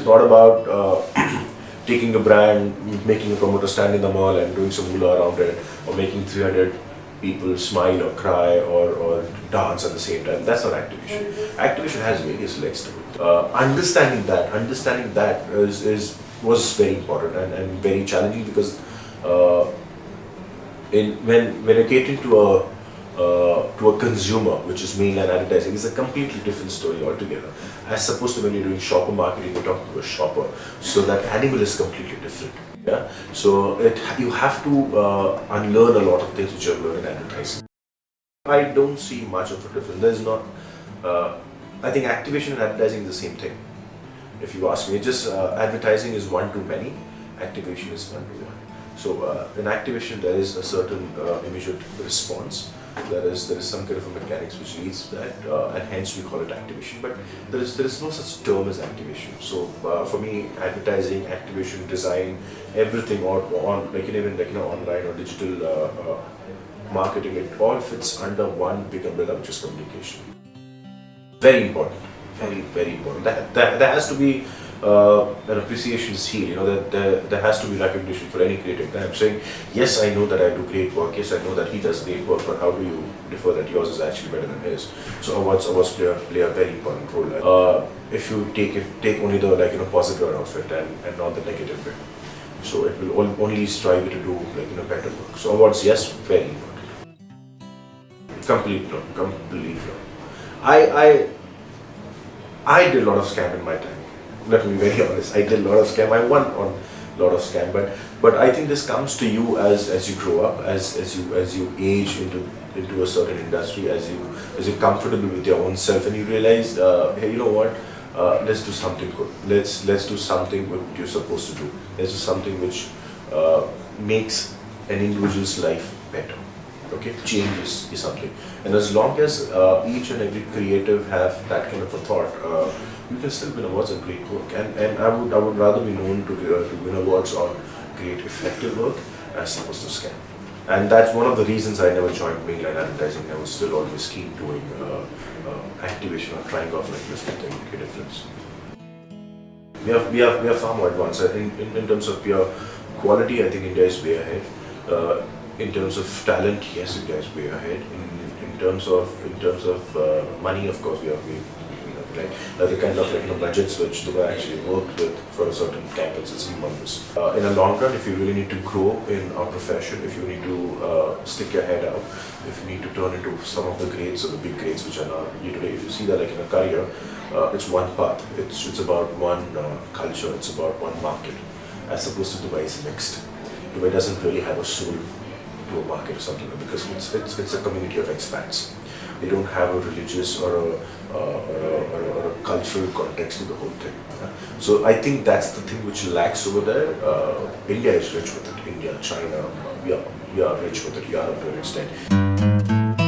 not about taking a brand, making a promoter stand in the mall and doing some hula around it, or making 300 people smile or cry or dance at the same time. That's not activation. Activation has various legs to it. Understanding that was very important and very challenging, because when you're catering to a consumer, which is mainline advertising, is a completely different story altogether. As opposed to when you're doing shopper marketing, you're talking to a shopper, so that animal is completely different. Yeah, so you have to unlearn a lot of things which you have learned in advertising. I don't see much of a difference. There's not. I think activation and advertising is the same thing. If you ask me, just advertising is one to many, activation is one to one. So in activation, there is a certain immediate response. There is some kind of a mechanics which leads to that, and hence we call it activation. But there is no such term as activation. So for me, advertising, activation, design, everything on like even like online or digital marketing, it all fits under one big umbrella, which is communication. Very important, very important. There has to be an appreciation seal. That there has to be recognition for any creative guy. I'm saying, yes, I know that I do great work. Yes, I know that he does great work. But how do you defer that yours is actually better than his? So awards play a very important role. If you take only the positive out of it and not the negative bit, so it will only strive you to do better work. So awards, yes, very important. Complete no. I did a lot of scam in my time. Let me be very honest. I did a lot of scam. I won on a lot of scam, but I think this comes to you as you grow up, as you age into a certain industry, as you're comfortable with your own self, and you realize, hey, you know what? Let's do something good. Let's do something what you're supposed to do. Let's do something which makes an individual's life better. Okay, change is something, and as long as each and every creative have that kind of a thought, you can still win awards on great work. And I would rather be known to win awards on great effective work as opposed to scam. And that's one of the reasons I never joined mainline advertising. I was still always keen doing activation or trying off like this to make a difference. We are far more advanced in terms of pure quality. I think India is way ahead. In terms of talent, yes, India is way ahead. In terms of money, of course, we right. The kind of budgets which Dubai actually worked with for a certain campus is humongous. In the long run, if you really need to grow in our profession, if you need to stick your head out, if you need to turn into some of the grades or the big grades which are now today, if you see that in a career, it's one path. It's about one culture. It's about one market, as opposed to Dubai is mixed. Dubai doesn't really have a soul to a market or something, because it's a community of expats. They don't have a religious or a cultural context to the whole thing. So I think that's the thing which lacks over there. India is rich with it. India, China, we are rich with it. We are to an extent.